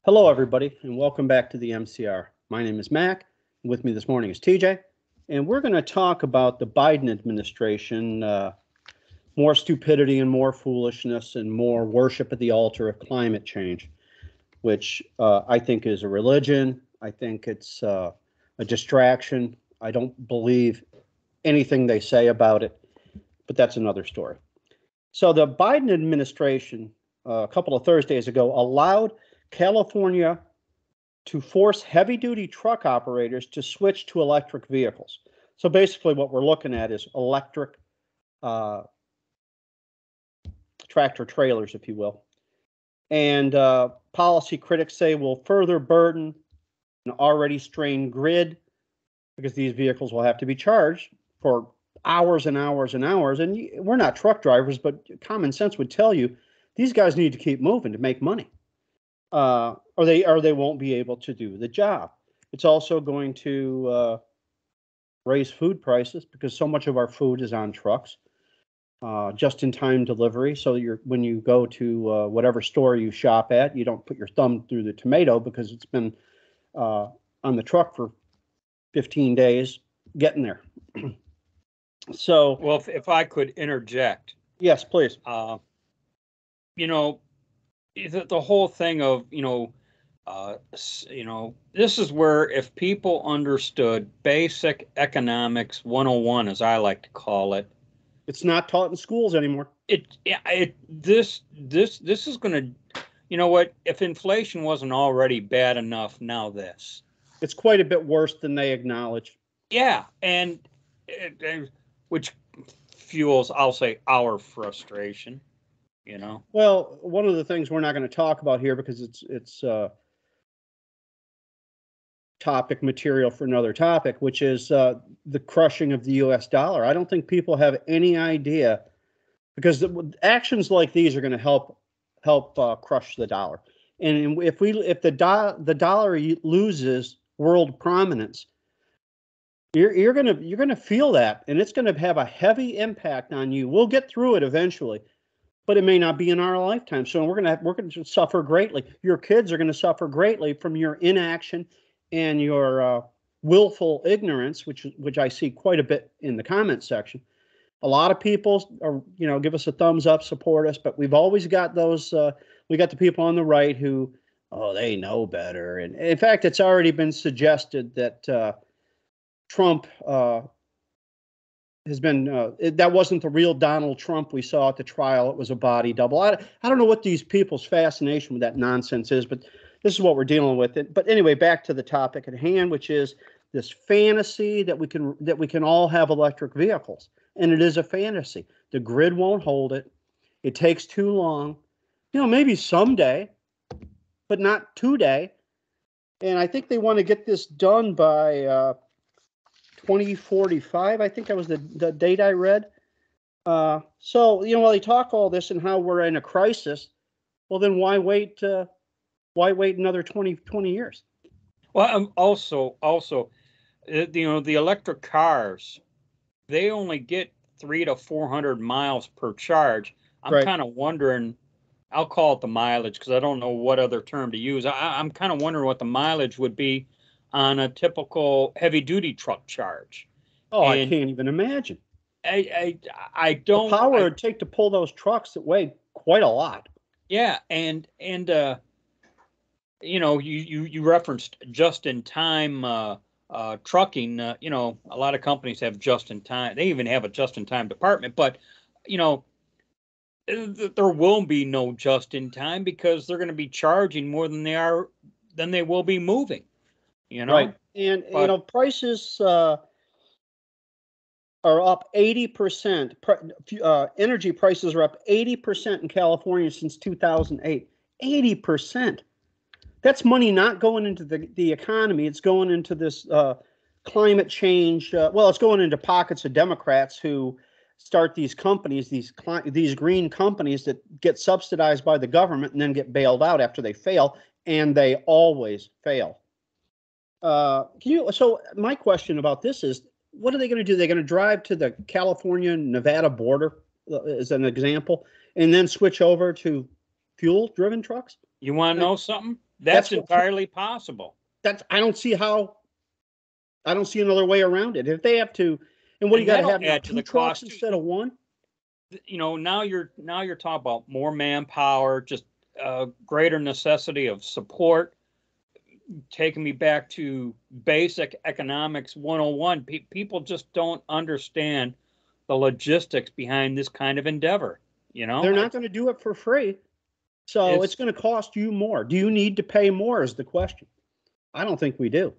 Hello, everybody, and welcome back to the MCR. My name is Mac, and with me this morning is TJ, and we're going to talk about the Biden administration, more stupidity and more foolishness and more worship at the altar of climate change, which I think is a religion. I think it's a distraction. I don't believe anything they say about it, but that's another story. So the Biden administration, a couple of Thursdays ago, allowed California to force heavy-duty truck operators to switch to electric vehicles. So basically what we're looking at is electric tractor trailers, if you will. And policy critics say will further burden an already strained grid because these vehicles will have to be charged for hours and hours and hours. And we're not truck drivers, but common sense would tell you these guys need to keep moving to make money. Or they won't be able to do the job. It's also going to raise food prices because so much of our food is on trucks, just-in-time delivery. So when you go to whatever store you shop at, you don't put your thumb through the tomato because it's been on the truck for 15 days getting there. So, well, if I could interject, yes, please. The whole thing of, this is where if people understood basic economics 101, as I like to call it. It's not taught in schools anymore. This is going to, if inflation wasn't already bad enough, now this. It's quite a bit worse than they acknowledge. Yeah, and which fuels, I'll say, our frustration. Well, one of the things we're not going to talk about here because it's topic material for another topic, which is the crushing of the U.S. dollar. I don't think people have any idea because actions like these are going to help crush the dollar. And if the dollar loses world prominence, you're going to feel that, and it's going to have a heavy impact on you. We'll get through it eventually, but it may not be in our lifetime. So we're going to suffer greatly. Your kids are going to suffer greatly from your inaction and your willful ignorance, which I see quite a bit in the comment section. A lot of people are, give us a thumbs up, support us, but we've always got those. We got the people on the right who, they know better. And in fact, it's already been suggested that Trump has been that wasn't the real Donald Trump we saw at the trial. It was a body double. I don't know what these people's fascination with that nonsense is, but this is what we're dealing with. But anyway, back to the topic at hand, which is this fantasy that we can all have electric vehicles, and it is a fantasy. The grid won't hold it. It takes too long. Maybe someday, but not today. And I think they want to get this done by 2045, I think that was the date I read. So, while they talk all this and how we're in a crisis, well, then why wait another 20 years? Well, also, the electric cars, they only get 300 to 400 miles per charge. I'm kind of wondering, I'll call it the mileage because I don't know what other term to use. I'm kind of wondering what the mileage would be on a typical heavy-duty truck charge. I can't even imagine. I don't. The power it would take to pull those trucks that weigh quite a lot. Yeah, and you referenced just-in-time trucking. A lot of companies have just-in-time. They even have a just-in-time department, but there will be no just-in-time because they're going to be charging more than they will be moving. Right. And, prices are up 80%. Energy prices are up 80% in California since 2008. 80%. That's money not going into the economy. It's going into this climate change. It's going into pockets of Democrats who start these companies, these green companies that get subsidized by the government and then get bailed out after they fail, and they always fail. So my question about this is, what are they going to do? They're going to drive to the California-Nevada border, as an example, and then switch over to fuel-driven trucks? You want to know something? That's entirely possible. I don't see another way around it. If they have to, and what do you got to have now? 2 trucks instead of 1? Now you're talking about more manpower, just greater necessity of support. Taking me back to basic economics 101, people just don't understand the logistics behind this kind of endeavor. They're not going to do it for free, so it's going to cost you more. Do you need to pay more is the question. I don't think we do.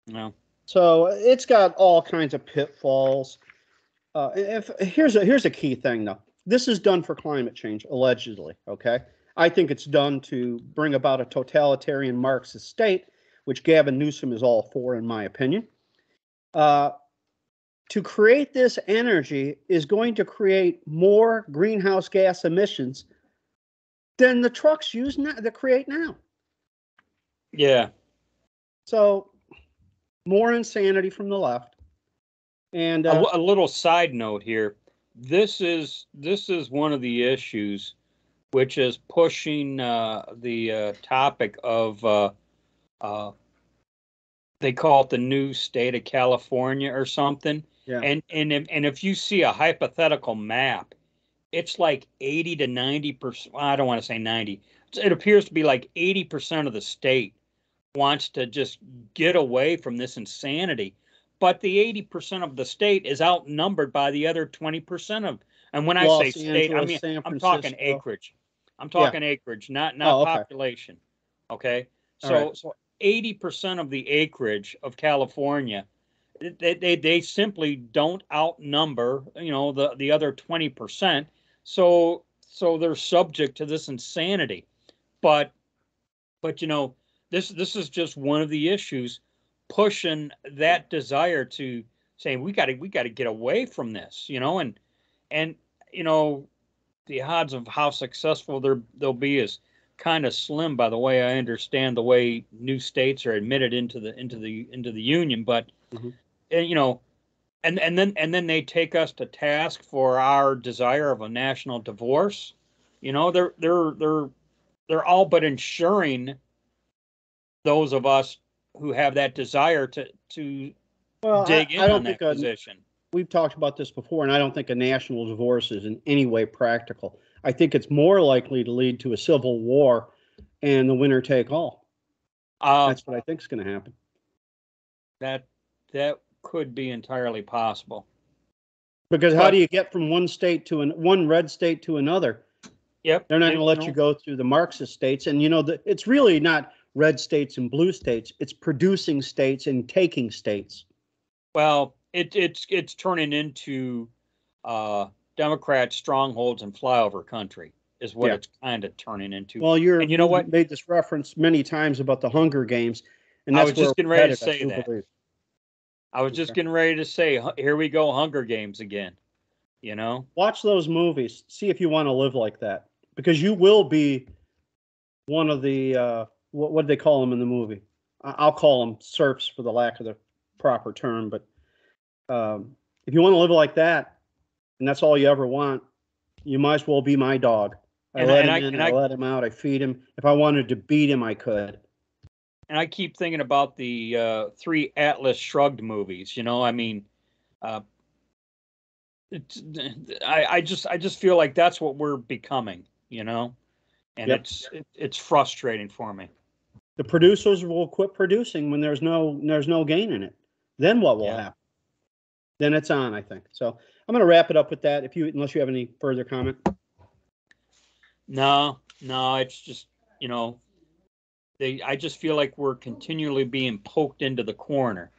No. So it's got all kinds of pitfalls. Here's a key thing, though. This is done for climate change, allegedly. Okay, I think it's done to bring about a totalitarian Marxist state, which Gavin Newsom is all for, in my opinion. To create this energy is going to create more greenhouse gas emissions than the trucks use now, that create now. Yeah. So more insanity from the left. And a little side note here. This is one of the issues which is pushing the topic of they call it the new state of California or something. Yeah. And if you see a hypothetical map, it's like 80 to 90%. Well, I don't want to say 90. It appears to be like 80% of the state wants to just get away from this insanity. But the 80% of the state is outnumbered by the other 20% of. And when I say state, I mean I'm talking acreage. I'm talking acreage, not population. Okay. So 80% of the acreage of California, they simply don't outnumber, the other 20%. So they're subject to this insanity. But this is just one of the issues pushing that desire to say we got to get away from this, and the odds of how successful they'll be is kind of slim, by the way I understand the way new states are admitted into the union. But and then they take us to task for our desire of a national divorce. They're all but ensuring those of us who have that desire to dig in on that position. We've talked about this before, and I don't think a national divorce is in any way practical. I think it's more likely to lead to a civil war and the winner take all. That's what I think is going to happen. That could be entirely possible. Because how do you get from one red state to another? Yep. They're not going to let you go through the Marxist states. And, it's really not red states and blue states. It's producing states and taking states. It's turning into Democrat strongholds and flyover country is what it's kind of turning into. Well, you know what? Made this reference many times about the Hunger Games. And that's I was just getting ready to say that. I was just getting ready to say, here we go, Hunger Games again. Watch those movies. See if you want to live like that. Because you will be one of the, what do they call them in the movie? I'll call them serfs for the lack of the proper term. But if you want to live like that, and that's all you ever want, you might as well be my dog. I let him in, I let him out, I feed him. If I wanted to beat him, I could. And I keep thinking about the 3 Atlas Shrugged movies. I just feel like that's what we're becoming, and it's frustrating for me. The producers will quit producing when there's no gain in it. Then what will happen? Then it's on, I think. So I'm going to wrap it up with that. Unless you have any further comment. No, it's just I just feel like we're continually being poked into the corner.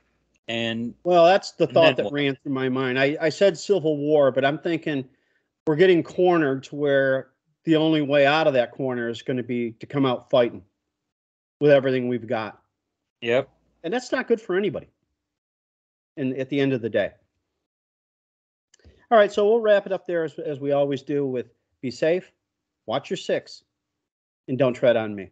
And that's the thought that ran through my mind. I said civil war, but I'm thinking we're getting cornered to where the only way out of that corner is going to be to come out fighting with everything we've got. Yep. And that's not good for anybody. And at the end of the day. All right, so we'll wrap it up there as we always do with be safe, watch your 6, and don't tread on me.